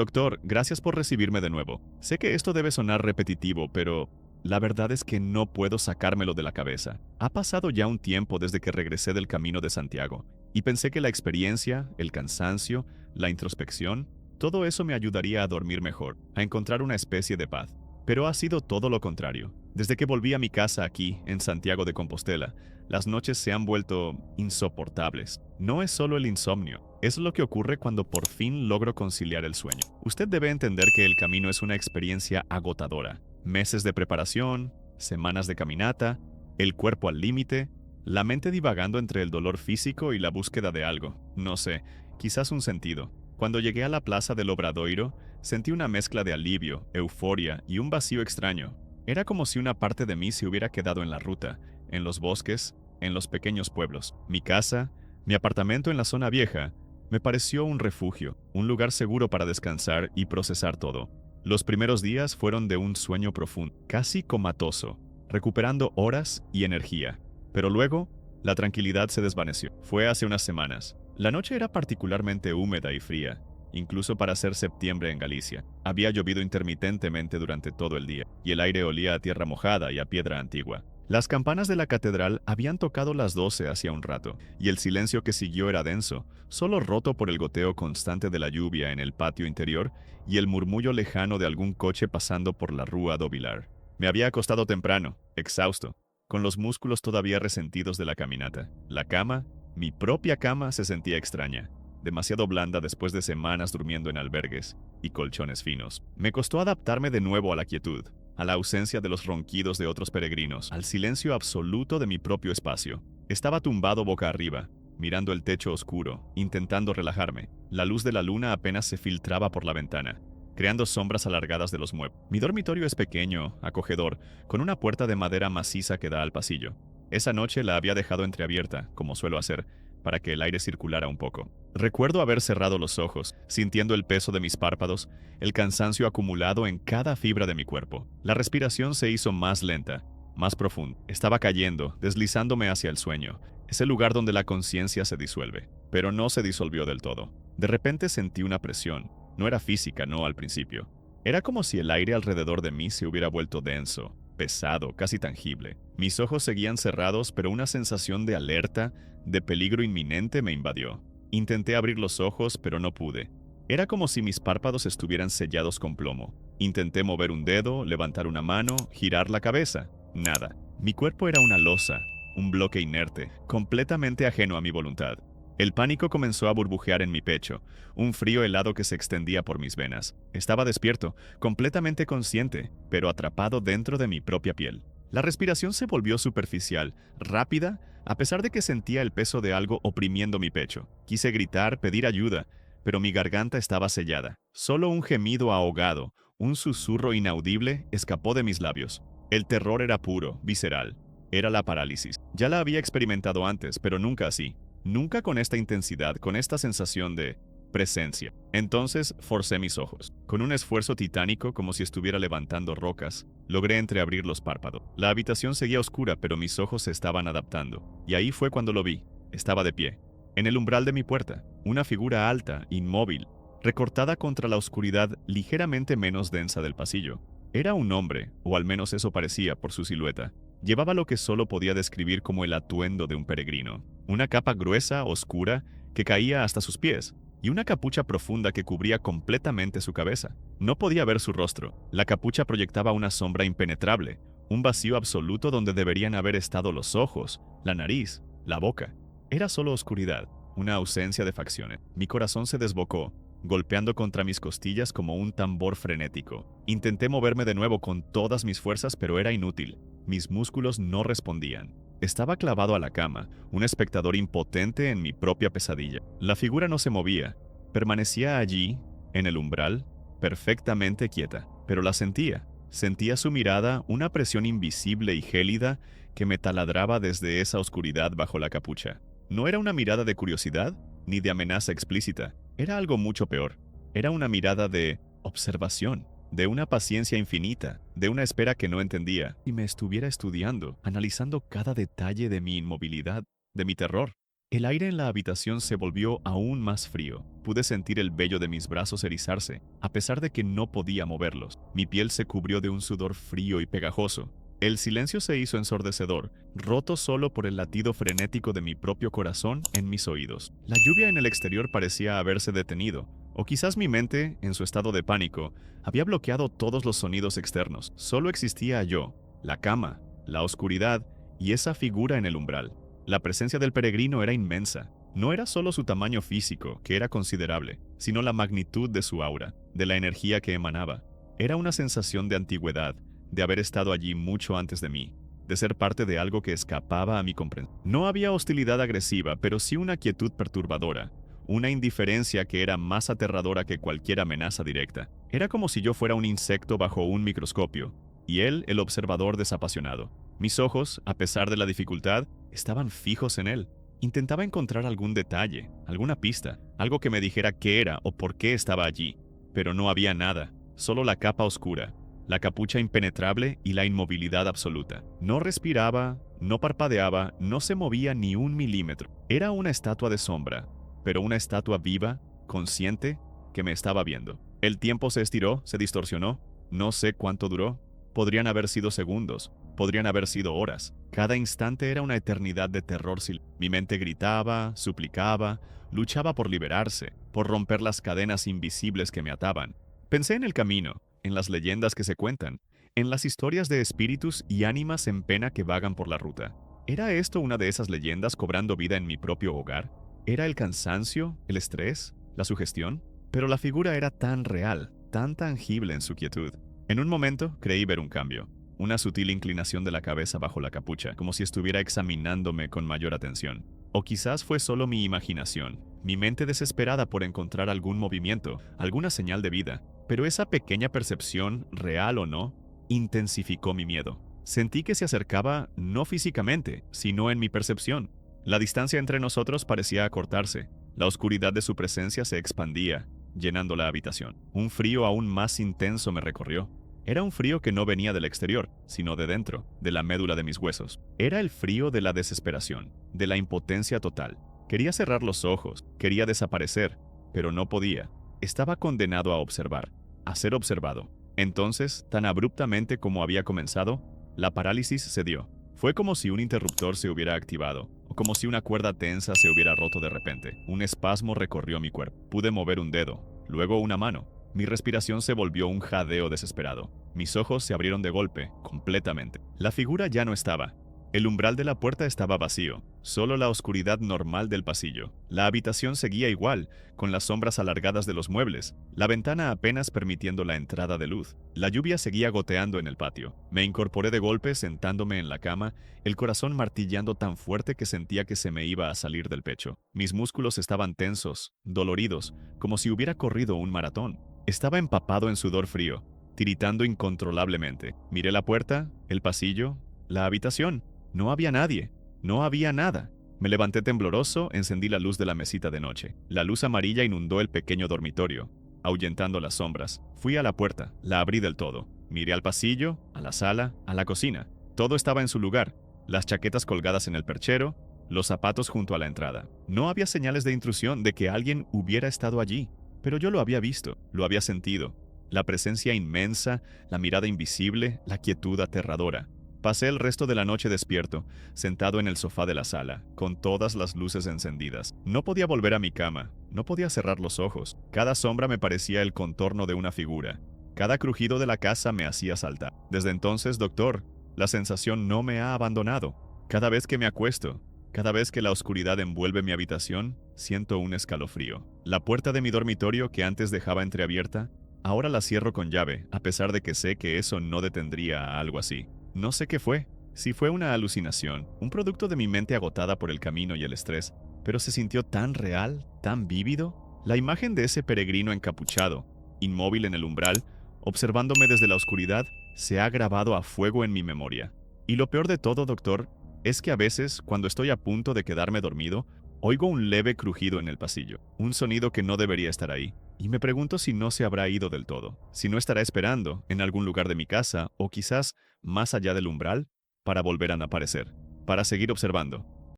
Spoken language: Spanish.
Doctor, gracias por recibirme de nuevo. Sé que esto debe sonar repetitivo, pero la verdad es que no puedo sacármelo de la cabeza. Ha pasado ya un tiempo desde que regresé del Camino de Santiago, y pensé que la experiencia, el cansancio, la introspección, todo eso me ayudaría a dormir mejor, a encontrar una especie de paz. Pero ha sido todo lo contrario. Desde que volví a mi casa aquí, en Santiago de Compostela, las noches se han vuelto insoportables. No es solo el insomnio, es lo que ocurre cuando por fin logro conciliar el sueño. Usted debe entender que el camino es una experiencia agotadora. Meses de preparación, semanas de caminata, el cuerpo al límite, la mente divagando entre el dolor físico y la búsqueda de algo, no sé, quizás un sentido. Cuando llegué a la plaza del Obradoiro, sentí una mezcla de alivio, euforia y un vacío extraño. Era como si una parte de mí se hubiera quedado en la ruta, en los bosques, en los pequeños pueblos. Mi casa, mi apartamento en la zona vieja, me pareció un refugio, un lugar seguro para descansar y procesar todo. Los primeros días fueron de un sueño profundo, casi comatoso, recuperando horas y energía. Pero luego, la tranquilidad se desvaneció. Fue hace unas semanas. La noche era particularmente húmeda y fría, incluso para ser septiembre en Galicia. Había llovido intermitentemente durante todo el día, y el aire olía a tierra mojada y a piedra antigua. Las campanas de la catedral habían tocado las 12 hacía un rato, y el silencio que siguió era denso, solo roto por el goteo constante de la lluvia en el patio interior y el murmullo lejano de algún coche pasando por la Rúa do Vilar. Me había acostado temprano, exhausto, con los músculos todavía resentidos de la caminata. La cama, mi propia cama, se sentía extraña, demasiado blanda después de semanas durmiendo en albergues y colchones finos. Me costó adaptarme de nuevo a la quietud, a la ausencia de los ronquidos de otros peregrinos, al silencio absoluto de mi propio espacio. Estaba tumbado boca arriba, mirando el techo oscuro, intentando relajarme. La luz de la luna apenas se filtraba por la ventana, creando sombras alargadas de los muebles. Mi dormitorio es pequeño, acogedor, con una puerta de madera maciza que da al pasillo. Esa noche la había dejado entreabierta, como suelo hacer, para que el aire circulara un poco. Recuerdo haber cerrado los ojos, sintiendo el peso de mis párpados, el cansancio acumulado en cada fibra de mi cuerpo. La respiración se hizo más lenta, más profunda. Estaba cayendo, deslizándome hacia el sueño, ese lugar donde la conciencia se disuelve. Pero no se disolvió del todo. De repente sentí una presión. No era física, no al principio. Era como si el aire alrededor de mí se hubiera vuelto denso, pesado, casi tangible. Mis ojos seguían cerrados, pero una sensación de alerta, de peligro inminente me invadió. Intenté abrir los ojos, pero no pude. Era como si mis párpados estuvieran sellados con plomo. Intenté mover un dedo, levantar una mano, girar la cabeza. Nada. Mi cuerpo era una losa, un bloque inerte, completamente ajeno a mi voluntad. El pánico comenzó a burbujear en mi pecho, un frío helado que se extendía por mis venas. Estaba despierto, completamente consciente, pero atrapado dentro de mi propia piel. La respiración se volvió superficial, rápida, a pesar de que sentía el peso de algo oprimiendo mi pecho. Quise gritar, pedir ayuda, pero mi garganta estaba sellada. Solo un gemido ahogado, un susurro inaudible, escapó de mis labios. El terror era puro, visceral. Era la parálisis. Ya la había experimentado antes, pero nunca así. Nunca con esta intensidad, con esta sensación de presencia. Entonces forcé mis ojos. Con un esfuerzo titánico, como si estuviera levantando rocas, logré entreabrir los párpados. La habitación seguía oscura, pero mis ojos se estaban adaptando. Y ahí fue cuando lo vi. Estaba de pie, en el umbral de mi puerta, una figura alta, inmóvil, recortada contra la oscuridad ligeramente menos densa del pasillo. Era un hombre, o al menos eso parecía por su silueta. Llevaba lo que solo podía describir como el atuendo de un peregrino. Una capa gruesa, oscura, que caía hasta sus pies, y una capucha profunda que cubría completamente su cabeza. No podía ver su rostro. La capucha proyectaba una sombra impenetrable, un vacío absoluto donde deberían haber estado los ojos, la nariz, la boca. Era solo oscuridad, una ausencia de facciones. Mi corazón se desbocó, golpeando contra mis costillas como un tambor frenético. Intenté moverme de nuevo con todas mis fuerzas, pero era inútil. Mis músculos no respondían. Estaba clavado a la cama, un espectador impotente en mi propia pesadilla. La figura no se movía. Permanecía allí, en el umbral, perfectamente quieta. Pero la sentía. Sentía su mirada, una presión invisible y gélida que me taladraba desde esa oscuridad bajo la capucha. No era una mirada de curiosidad, ni de amenaza explícita. Era algo mucho peor. Era una mirada de observación, de una paciencia infinita, de una espera que no entendía. Y me estuviera estudiando, analizando cada detalle de mi inmovilidad, de mi terror. El aire en la habitación se volvió aún más frío. Pude sentir el vello de mis brazos erizarse, a pesar de que no podía moverlos. Mi piel se cubrió de un sudor frío y pegajoso. El silencio se hizo ensordecedor, roto solo por el latido frenético de mi propio corazón en mis oídos. La lluvia en el exterior parecía haberse detenido, o quizás mi mente, en su estado de pánico, había bloqueado todos los sonidos externos. Solo existía yo, la cama, la oscuridad y esa figura en el umbral. La presencia del peregrino era inmensa. No era solo su tamaño físico, que era considerable, sino la magnitud de su aura, de la energía que emanaba. Era una sensación de antigüedad, de haber estado allí mucho antes de mí, de ser parte de algo que escapaba a mi comprensión. No había hostilidad agresiva, pero sí una quietud perturbadora, una indiferencia que era más aterradora que cualquier amenaza directa. Era como si yo fuera un insecto bajo un microscopio, y él el observador desapasionado. Mis ojos, a pesar de la dificultad, estaban fijos en él. Intentaba encontrar algún detalle, alguna pista, algo que me dijera qué era o por qué estaba allí, pero no había nada, solo la capa oscura, la capucha impenetrable y la inmovilidad absoluta. No respiraba, no parpadeaba, no se movía ni un milímetro. Era una estatua de sombra, pero una estatua viva, consciente, que me estaba viendo. El tiempo se estiró, se distorsionó, no sé cuánto duró. Podrían haber sido segundos, podrían haber sido horas. Cada instante era una eternidad de terror. Mi mente gritaba, suplicaba, luchaba por liberarse, por romper las cadenas invisibles que me ataban. Pensé en el camino, en las leyendas que se cuentan, en las historias de espíritus y ánimas en pena que vagan por la ruta. ¿Era esto una de esas leyendas cobrando vida en mi propio hogar? ¿Era el cansancio, el estrés, la sugestión? Pero la figura era tan real, tan tangible en su quietud. En un momento creí ver un cambio, una sutil inclinación de la cabeza bajo la capucha, como si estuviera examinándome con mayor atención. O quizás fue solo mi imaginación, mi mente desesperada por encontrar algún movimiento, alguna señal de vida. Pero esa pequeña percepción, real o no, intensificó mi miedo. Sentí que se acercaba no físicamente, sino en mi percepción. La distancia entre nosotros parecía acortarse, la oscuridad de su presencia se expandía, llenando la habitación. Un frío aún más intenso me recorrió. Era un frío que no venía del exterior, sino de dentro, de la médula de mis huesos. Era el frío de la desesperación, de la impotencia total. Quería cerrar los ojos, quería desaparecer, pero no podía. Estaba condenado a observar, a ser observado. Entonces, tan abruptamente como había comenzado, la parálisis se dio. Fue como si un interruptor se hubiera activado, o como si una cuerda tensa se hubiera roto de repente. Un espasmo recorrió mi cuerpo. Pude mover un dedo, luego una mano. Mi respiración se volvió un jadeo desesperado. Mis ojos se abrieron de golpe, completamente. La figura ya no estaba. El umbral de la puerta estaba vacío, solo la oscuridad normal del pasillo. La habitación seguía igual, con las sombras alargadas de los muebles, la ventana apenas permitiendo la entrada de luz. La lluvia seguía goteando en el patio. Me incorporé de golpe sentándome en la cama, el corazón martillando tan fuerte que sentía que se me iba a salir del pecho. Mis músculos estaban tensos, doloridos, como si hubiera corrido un maratón. Estaba empapado en sudor frío, tiritando incontrolablemente. Miré la puerta, el pasillo, la habitación. No había nadie, no había nada. Me levanté tembloroso, encendí la luz de la mesita de noche. La luz amarilla inundó el pequeño dormitorio, ahuyentando las sombras. Fui a la puerta, la abrí del todo. Miré al pasillo, a la sala, a la cocina. Todo estaba en su lugar, las chaquetas colgadas en el perchero, los zapatos junto a la entrada. No había señales de intrusión, de que alguien hubiera estado allí, pero yo lo había visto, lo había sentido. La presencia inmensa, la mirada invisible, la quietud aterradora. Pasé el resto de la noche despierto, sentado en el sofá de la sala, con todas las luces encendidas. No podía volver a mi cama, no podía cerrar los ojos. Cada sombra me parecía el contorno de una figura. Cada crujido de la casa me hacía saltar. Desde entonces, doctor, la sensación no me ha abandonado. Cada vez que me acuesto, cada vez que la oscuridad envuelve mi habitación, siento un escalofrío. La puerta de mi dormitorio, que antes dejaba entreabierta, ahora la cierro con llave, a pesar de que sé que eso no detendría a algo así. No sé qué fue, si fue una alucinación, un producto de mi mente agotada por el camino y el estrés, pero se sintió tan real, tan vívido. La imagen de ese peregrino encapuchado, inmóvil en el umbral, observándome desde la oscuridad, se ha grabado a fuego en mi memoria. Y lo peor de todo, doctor, es que a veces, cuando estoy a punto de quedarme dormido, oigo un leve crujido en el pasillo, un sonido que no debería estar ahí, y me pregunto si no se habrá ido del todo, si no estará esperando en algún lugar de mi casa, o quizás más allá del umbral, para volver a aparecer, para seguir observando.